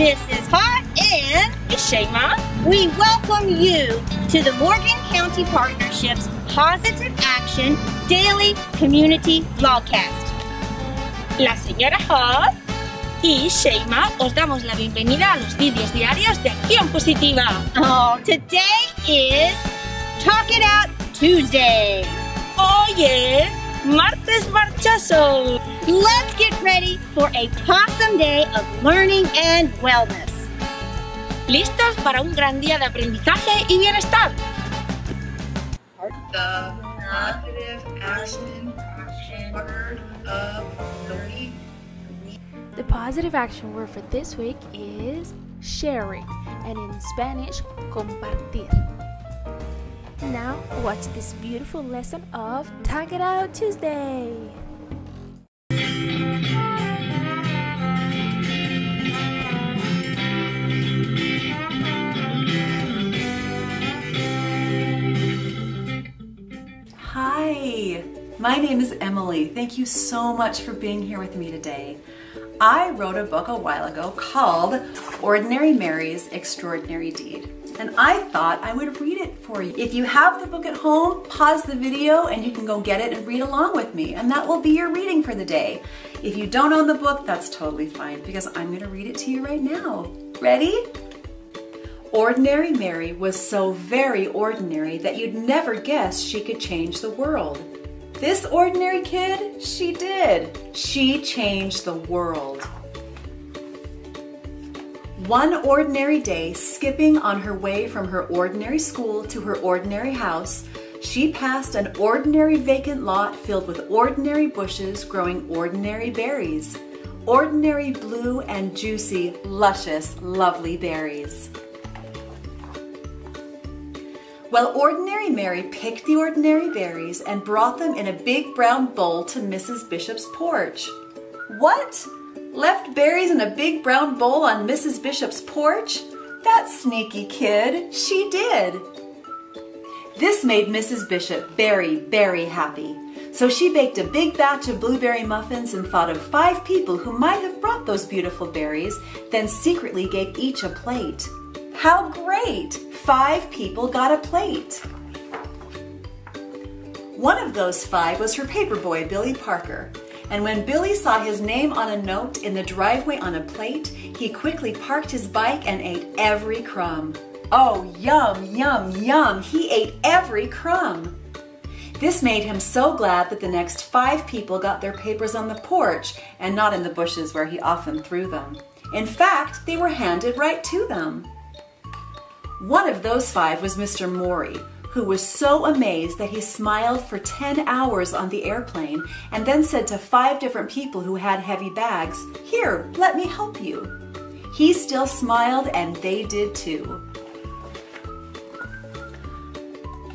Mrs. Hart and Shema. We welcome you to the Morgan County Partnership's Positive Action Daily Community Vlogcast. La señora Hart y Shema os damos la bienvenida a los vídeos diarios de Acción Positiva. Oh, today is Talk It Out Tuesday. Hoy es Martes Marchoso. Let's get ready for a awesome day of learning and wellness. ¿Listos para un gran día de aprendizaje y bienestar? The positive action word of the week. The positive action word for this week is sharing, and in Spanish, compartir. Now, watch this beautiful lesson of Talk It Out Tuesday. Hi, my name is Emily. Thank you so much for being here with me today. I wrote a book a while ago called Ordinary Mary's Extraordinary Deed, and I thought I would read it for you. If you have the book at home, pause the video and you can go get it and read along with me, and that will be your reading for the day. If you don't own the book, that's totally fine because I'm going to read it to you right now. Ready? Ordinary Mary was so very ordinary that you'd never guess she could change the world. This ordinary kid, she did. She changed the world. One ordinary day, skipping on her way from her ordinary school to her ordinary house, she passed an ordinary vacant lot filled with ordinary bushes growing ordinary berries. Ordinary blue and juicy, luscious, lovely berries. Well, Ordinary Mary picked the ordinary berries and brought them in a big brown bowl to Mrs. Bishop's porch. What? Left berries in a big brown bowl on Mrs. Bishop's porch? That sneaky kid, she did. This made Mrs. Bishop very, very happy. So she baked a big batch of blueberry muffins and thought of 5 people who might have brought those beautiful berries, then secretly gave each a plate. How great! 5 people got a plate. One of those 5 was her paper boy, Billy Parker. And when Billy saw his name on a note in the driveway on a plate, he quickly parked his bike and ate every crumb. Oh, yum, yum, yum! He ate every crumb. This made him so glad that the next 5 people got their papers on the porch and not in the bushes where he often threw them. In fact, they were handed right to them. One of those 5 was Mr. Morey, who was so amazed that he smiled for 10 hours on the airplane and then said to 5 different people who had heavy bags, "Here, let me help you." He still smiled and they did too.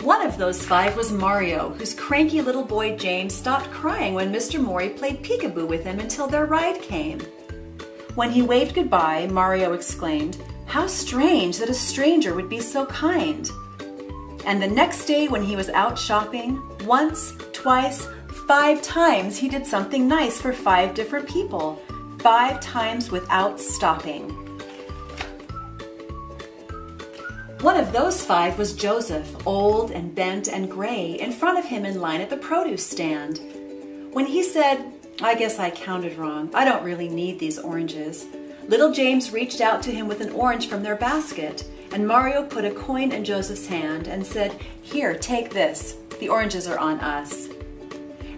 One of those 5 was Mario, whose cranky little boy James stopped crying when Mr. Morey played peekaboo with him until their ride came. When he waved goodbye, Mario exclaimed, "How strange that a stranger would be so kind." And the next day when he was out shopping, once, twice, 5 times he did something nice for 5 different people. 5 times without stopping. One of those 5 was Joseph, old and bent and gray, in front of him in line at the produce stand. When he said, "I guess I counted wrong. I don't really need these oranges," little James reached out to him with an orange from their basket, and Mario put a coin in Joseph's hand and said, "Here, take this. The oranges are on us."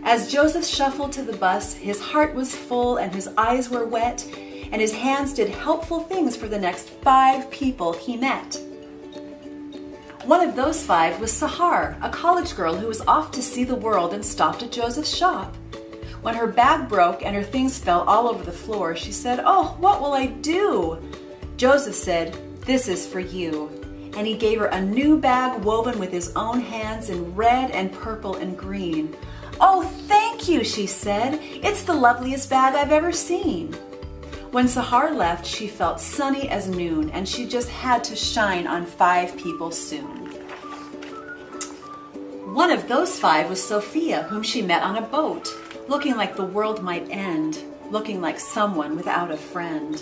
As Joseph shuffled to the bus, his heart was full and his eyes were wet, and his hands did helpful things for the next 5 people he met. One of those 5 was Sahar, a college girl who was off to see the world and stopped at Joseph's shop. When her bag broke and her things fell all over the floor, she said, "Oh, what will I do?" Joseph said, "This is for you." And he gave her a new bag woven with his own hands in red and purple and green. "Oh, thank you," she said. "It's the loveliest bag I've ever seen." When Sahar left, she felt sunny as noon, and she just had to shine on 5 people soon. One of those 5 was Sophia, whom she met on a boat, looking like the world might end, looking like someone without a friend.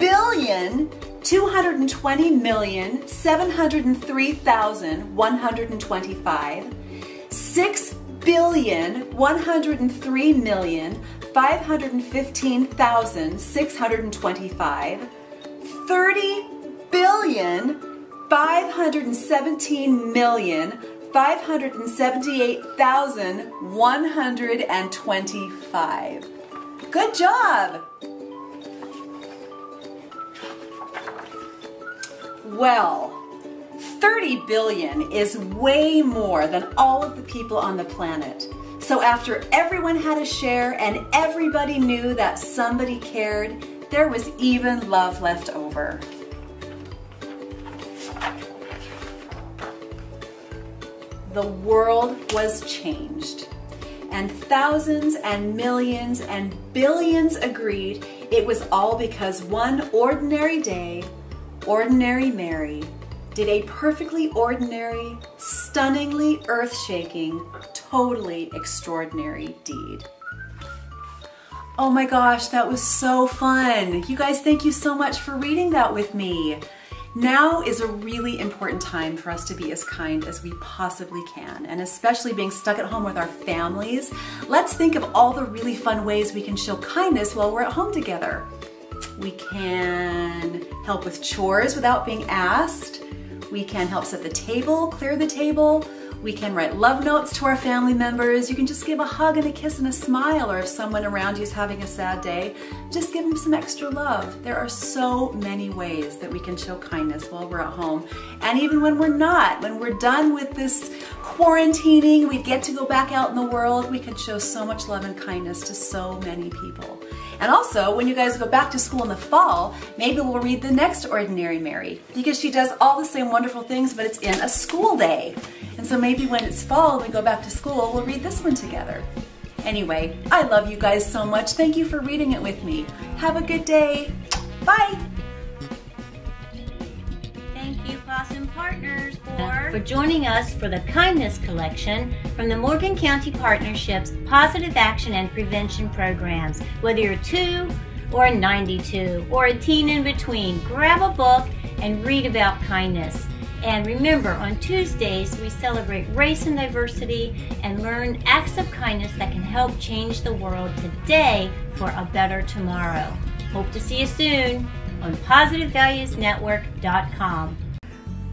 6,120,703,125, 6,103,515,625, 30,517,578,125. Good job! Well, 30 billion is way more than all of the people on the planet. So after everyone had a share and everybody knew that somebody cared, there was even love left over. The world was changed, and thousands and millions and billions agreed it was all because one ordinary day, Ordinary Mary did a perfectly ordinary, stunningly earth-shaking, totally extraordinary deed. Oh my gosh, that was so fun. You guys, thank you so much for reading that with me. Now is a really important time for us to be as kind as we possibly can, and especially being stuck at home with our families. Let's think of all the really fun ways we can show kindness while we're at home together. We can help with chores without being asked. We can help set the table, clear the table. We can write love notes to our family members. You can just give a hug and a kiss and a smile, or if someone around you is having a sad day, just give them some extra love. There are so many ways that we can show kindness while we're at home. And even when we're not, when we're done with this quarantining, we get to go back out in the world, we can show so much love and kindness to so many people. And also, when you guys go back to school in the fall, maybe we'll read the next Ordinary Mary, because she does all the same wonderful things, but it's in a school day. And so maybe when it's fall and we go back to school, we'll read this one together. Anyway, I love you guys so much. Thank you for reading it with me. Have a good day. Bye. Thank you, Possum Partners, for joining us for the Kindness Collection from the Morgan County Partnership's Positive Action and Prevention Programs. Whether you're 2 or 92 or a teen in between, grab a book and read about kindness. And remember, on Tuesdays, we celebrate race and diversity and learn acts of kindness that can help change the world today for a better tomorrow. Hope to see you soon on PositiveValuesNetwork.com.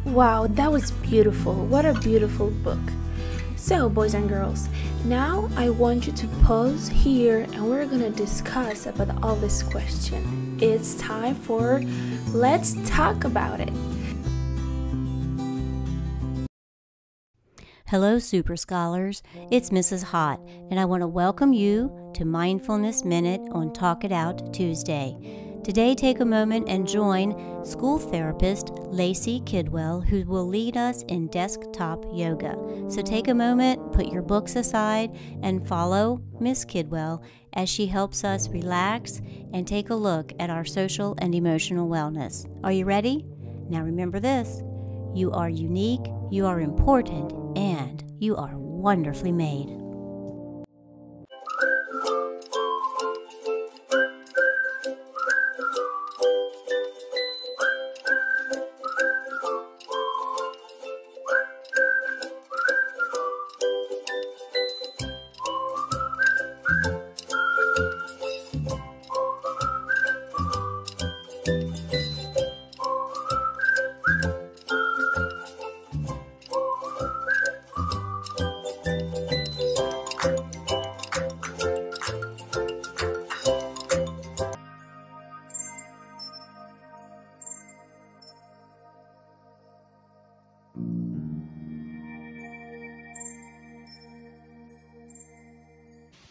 Wow, that was beautiful. What a beautiful book. So, boys and girls, now I want you to pause here and we're gonna discuss about all this question. It's time for Let's Talk About It. Hello, Super Scholars. It's Mrs. Hott, and I want to welcome you to Mindfulness Minute on Talk It Out Tuesday. Today, take a moment and join school therapist Lacey Kidwell, who will lead us in desktop yoga. So take a moment, put your books aside, and follow Miss Kidwell as she helps us relax and take a look at our social and emotional wellness. Are you ready? Now remember this: you are unique, you are important, and you are wonderfully made.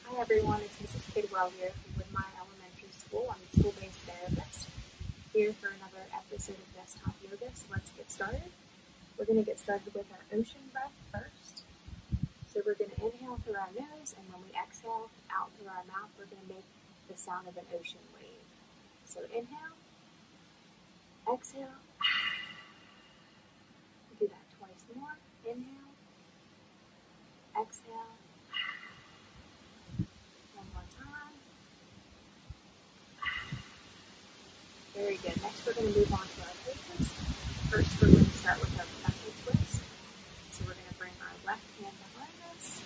Hi everyone, it's Mrs. Kidwell here with my elementary school. I'm a school-based therapist here for another episode of Desktop Yoga. So let's get started. We're going to get started with our ocean breath first. So we're going to inhale through our nose, and when we exhale out through our mouth, we're going to make the sound of an ocean wave. So inhale, exhale, do that twice more. Inhale, exhale. One more time. Very good. we're going to move on to our poses. First, we're going to start with our backward twist. So we're going to bring our left hand behind us,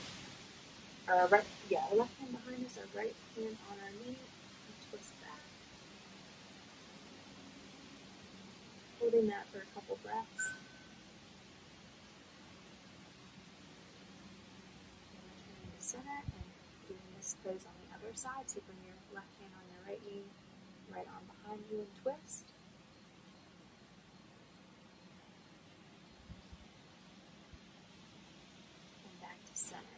or our left hand behind us, our right hand on our knee, and twist back. Holding that for a couple breaths. And returning to center and doing this pose on the other side. So bring your left hand on your right knee, right arm behind you, and twist. And back to center.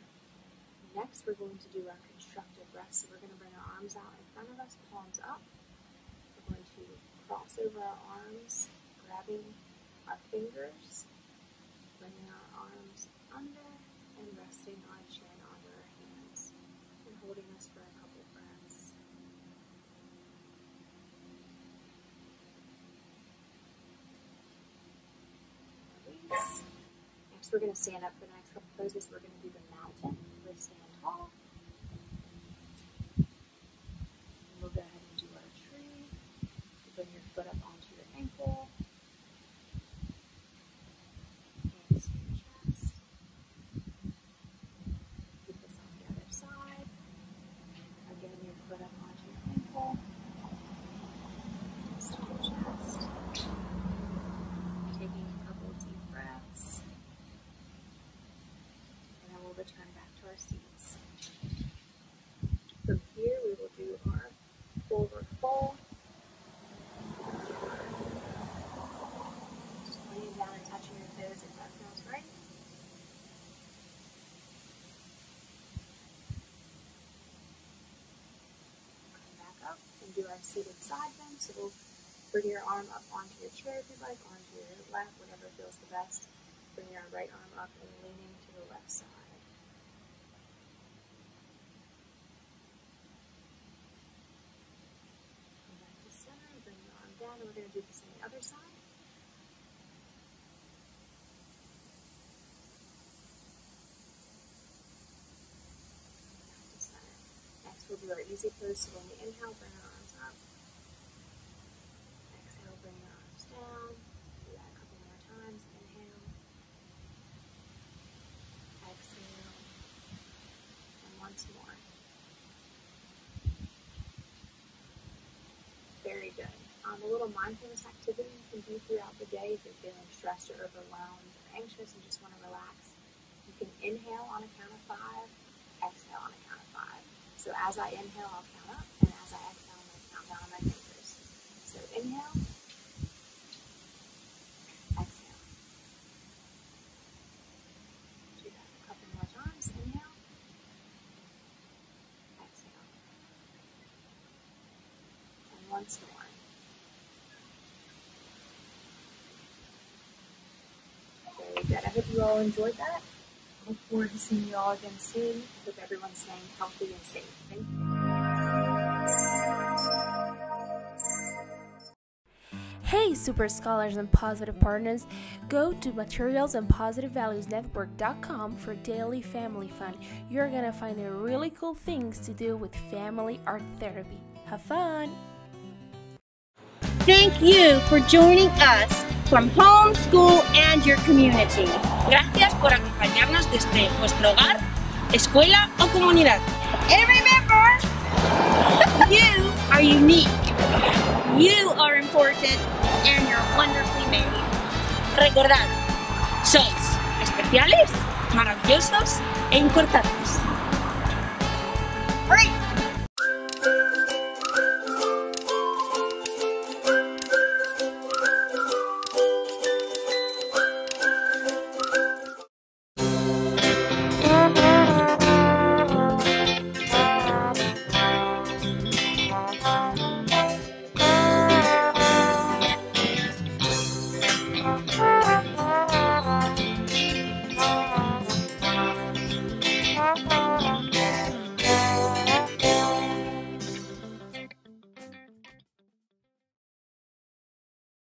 Next, we're going to do our constructive rest. So we're going to bring our arms out in front of us, palms up. We're going to cross over our arms, grabbing our fingers, bringing our arms under, and resting our chin onto our hands, and holding this for a couple breaths. Release. Next, we're going to stand up for the next couple poses. We're going to do the mountain. We'll stand tall. And we'll go ahead and do our tree. Bring your foot up onto your ankle. Hands to your chest. Keep this on the other side. Again, your foot up onto your ankle. Hands to your chest. Taking a couple of deep breaths. And then we'll return back to our seats. From here, we will do our forward fold. Just laying down and touching your toes if that feels right. Come back up and do our seated side bend. So we'll bring your arm up onto your chair if you'd like, onto your lap, whatever feels the best. Bring your right arm up and leaning to the left side. Come back to center and bring your arm down, and we're going to do this on the other side. Back to center. Next, we'll do our easy pose. So when we inhale, bring our arms up. Exhale, bring your arms down. Do that a couple more times. Inhale. Exhale. And once more. Very good. A little mindfulness activity you can do throughout the day if you're feeling stressed or overwhelmed or anxious and just want to relax. You can inhale on a count of 5, exhale on a count of 5. So as I inhale, I'll count up, and as I exhale, I'm going to count down on my fingers. So inhale, exhale. Do that a couple more times. Inhale, exhale. And once more. Very good. I hope you all enjoyed that. I look forward to seeing you all again soon. I hope everyone's staying healthy and safe. Thank you. Hey, super scholars and positive partners, go to materialsandpositivevaluesnetwork.com for daily family fun. You're gonna find really cool things to do with family art therapy. Have fun! Thank you for joining us from home, school, and your community. Gracias por acompañarnos desde vuestro hogar, escuela o comunidad. And remember, you are unique, you are important, and you're wonderfully made. Recordad, sois especiales, maravillosos e importantes. Great!